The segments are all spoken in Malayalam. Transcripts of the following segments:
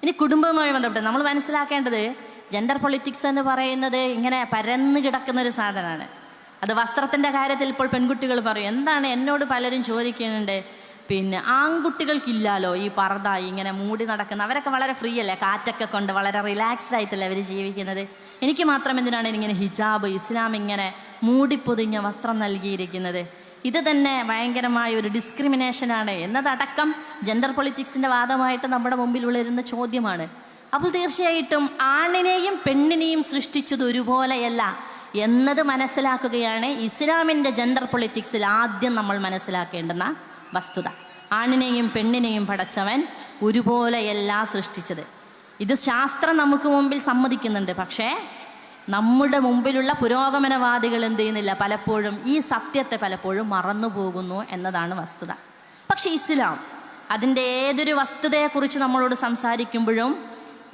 ഇനി കുടുംബവുമായി ബന്ധപ്പെട്ട് നമ്മൾ മനസ്സിലാക്കേണ്ടത്, ജെൻഡർ പൊളിറ്റിക്സ് എന്ന് പറയുന്നത് ഇങ്ങനെ പരന്നു കിടക്കുന്നൊരു സാധനമാണ്. അത് വസ്ത്രത്തിൻ്റെ കാര്യത്തിൽ ഇപ്പോൾ പെൺകുട്ടികൾ പറയും, എന്താണ് എന്നോട് പലരും ചോദിക്കുന്നുണ്ട്, പിന്നെ ആൺകുട്ടികൾക്കില്ലാലോ ഈ പർദ്ദ ഇങ്ങനെ മൂടി നടക്കുന്ന, അവരൊക്കെ വളരെ ഫ്രീ അല്ലേ, കാറ്റൊക്കെ കൊണ്ട് വളരെ റിലാക്സ്ഡ് ആയിട്ടല്ലേ അവർ ജീവിക്കുന്നത്, എനിക്ക് മാത്രം എന്തിനാണ് ഇങ്ങനെ ഹിജാബ്, ഇസ്ലാം ഇങ്ങനെ മൂടിപ്പൊതിഞ്ഞ വസ്ത്രം നൽകിയിരിക്കുന്നത്, ഇത് തന്നെ ഭയങ്കരമായ ഒരു ഡിസ്ക്രിമിനേഷനാണ് എന്നതടക്കം ജെൻഡർ പൊളിറ്റിക്സിൻ്റെ വാദമായിട്ട് നമ്മുടെ മുമ്പിൽ ഉയരുന്ന ചോദ്യമാണ്. അപ്പോൾ തീർച്ചയായിട്ടും ആണിനെയും പെണ്ണിനെയും സൃഷ്ടിച്ചത് ഒരുപോലെയല്ല എന്നത് മനസ്സിലാക്കുകയാണ് ഇസ്ലാമിൻ്റെ ജെൻഡർ പൊളിറ്റിക്സിൽ ആദ്യം നമ്മൾ മനസ്സിലാക്കേണ്ടുന്ന വസ്തുത. ആണിനെയും പെണ്ണിനെയും പടച്ചവൻ ഒരുപോലെയല്ല സൃഷ്ടിച്ചത്. ഇത് ശാസ്ത്രം നമുക്ക് മുമ്പിൽ സമ്മതിക്കുന്നുണ്ട്. പക്ഷേ നമ്മുടെ മുമ്പിലുള്ള പുരോഗമനവാദികൾ എന്ത് ചെയ്യുന്നില്ല, പലപ്പോഴും ഈ സത്യത്തെ പലപ്പോഴും മറന്നു പോകുന്നു എന്നതാണ് വസ്തുത. പക്ഷേ ഇസ്ലാം അതിൻ്റെ ഏതൊരു വസ്തുതയെക്കുറിച്ച് നമ്മളോട് സംസാരിക്കുമ്പോഴും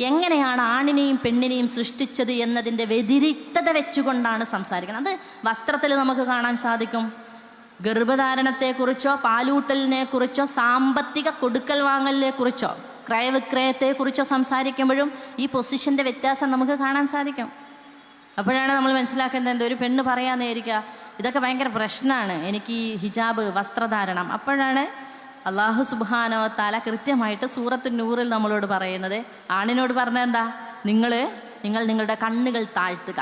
എങ്ങനെയാണ് ആണിനെയും പെണ്ണിനെയും സൃഷ്ടിച്ചത് എന്നതിൻ്റെ വ്യതിരിക്തത വെച്ചുകൊണ്ടാണ് സംസാരിക്കുന്നത്. അത് വസ്ത്രത്തിൽ നമുക്ക് കാണാൻ സാധിക്കും. ഗർഭധാരണത്തെക്കുറിച്ചോ പാലൂട്ടലിനെക്കുറിച്ചോ സാമ്പത്തിക കൊടുക്കൽ വാങ്ങലിനെക്കുറിച്ചോ ക്രയവിക്രയത്തെക്കുറിച്ചോ സംസാരിക്കുമ്പോഴും ഈ പൊസിഷൻ്റെ വ്യത്യാസം നമുക്ക് കാണാൻ സാധിക്കും. അപ്പോഴാണ് നമ്മൾ മനസ്സിലാക്കുന്നത്, ഒരു പെണ്ണ് പറയാന്നേരിക്കുക, ഇതൊക്കെ ഭയങ്കര പ്രശ്നമാണ്, എനിക്ക് ഈ ഹിജാബ് വസ്ത്രധാരണം. അപ്പോഴാണ് അള്ളാഹു സുബ്ഹാനഹു വ തആല കൃത്യമായിട്ട് സൂറത്തുൻ നൂറിൽ നമ്മളോട് പറയുന്നത്, ആണിനോട് പറഞ്ഞത് എന്താ, നിങ്ങൾ നിങ്ങളുടെ കണ്ണുകൾ താഴ്ത്തുക,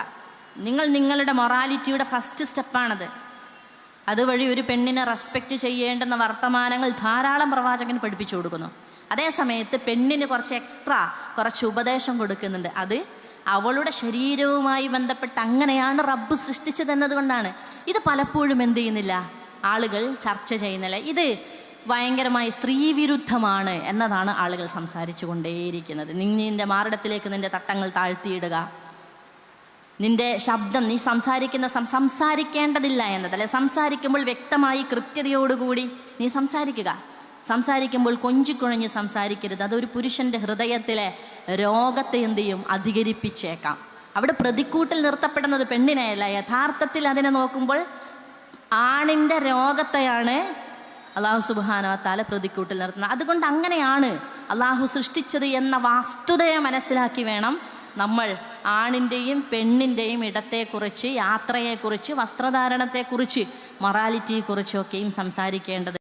നിങ്ങളുടെ മൊറാലിറ്റിയുടെ ഫസ്റ്റ് സ്റ്റെപ്പാണത്. അതുവഴി ഒരു പെണ്ണിനെ റെസ്പെക്റ്റ് ചെയ്യേണ്ടുന്ന വർത്തമാനങ്ങൾ ധാരാളം പ്രവാചകൻ പഠിപ്പിച്ചു കൊടുക്കുന്നു. അതേ സമയത്ത് പെണ്ണിന് കുറച്ച് ഉപദേശം കൊടുക്കുന്നുണ്ട്. അത് അവളുടെ ശരീരവുമായി ബന്ധപ്പെട്ട് അങ്ങനെയാണ് റബ്ബ് സൃഷ്ടിച്ചത് എന്നതുകൊണ്ടാണ്. ഇത് പലപ്പോഴും എന്ത് ചെയ്യുന്നില്ല, ആളുകൾ ചർച്ച ചെയ്യുന്നില്ല. ഇത് ഭയങ്കരമായി സ്ത്രീവിരുദ്ധമാണ് എന്നതാണ് ആളുകൾ സംസാരിച്ചു കൊണ്ടേയിരിക്കുന്നത്. നിന്റെ മാറിടത്തിലേക്ക് നിന്റെ തട്ടങ്ങൾ താഴ്ത്തിയിടുക, നിന്റെ ശബ്ദം നീ സംസാരിക്കേണ്ടതില്ല എന്നതല്ല, സംസാരിക്കുമ്പോൾ വ്യക്തമായി കൃത്യതയോടുകൂടി നീ സംസാരിക്കുമ്പോൾ കൊഞ്ചിക്കുഴഞ്ഞ് സംസാരിക്കരുത്. അതൊരു പുരുഷൻ്റെ ഹൃദയത്തിലെ രോഗത്തെ എന്ത് ചെയ്യും, അധികരിപ്പിച്ചേക്കാം. അവിടെ പ്രതിക്കൂട്ടിൽ നിർത്തപ്പെടുന്നത് പെണ്ണിനെയല്ല, യഥാർത്ഥത്തിൽ അതിനെ നോക്കുമ്പോൾ ആണിൻ്റെ രോഗത്തെയാണ് അള്ളാഹു സുബ്ഹാനഹു വ തആല പ്രതിക്കൂട്ടിൽ നിർത്തുന്നത്. അതുകൊണ്ട് അങ്ങനെയാണ് അള്ളാഹു സൃഷ്ടിച്ചത് എന്ന വസ്തുതയെ മനസ്സിലാക്കി വേണം നമ്മൾ ആണിൻ്റെയും പെണ്ണിൻ്റെയും ഇടത്തെക്കുറിച്ച്, യാത്രയെക്കുറിച്ച്, വസ്ത്രധാരണത്തെക്കുറിച്ച്, മൊറാലിറ്റിയെക്കുറിച്ചൊക്കെയും സംസാരിക്കേണ്ടത്.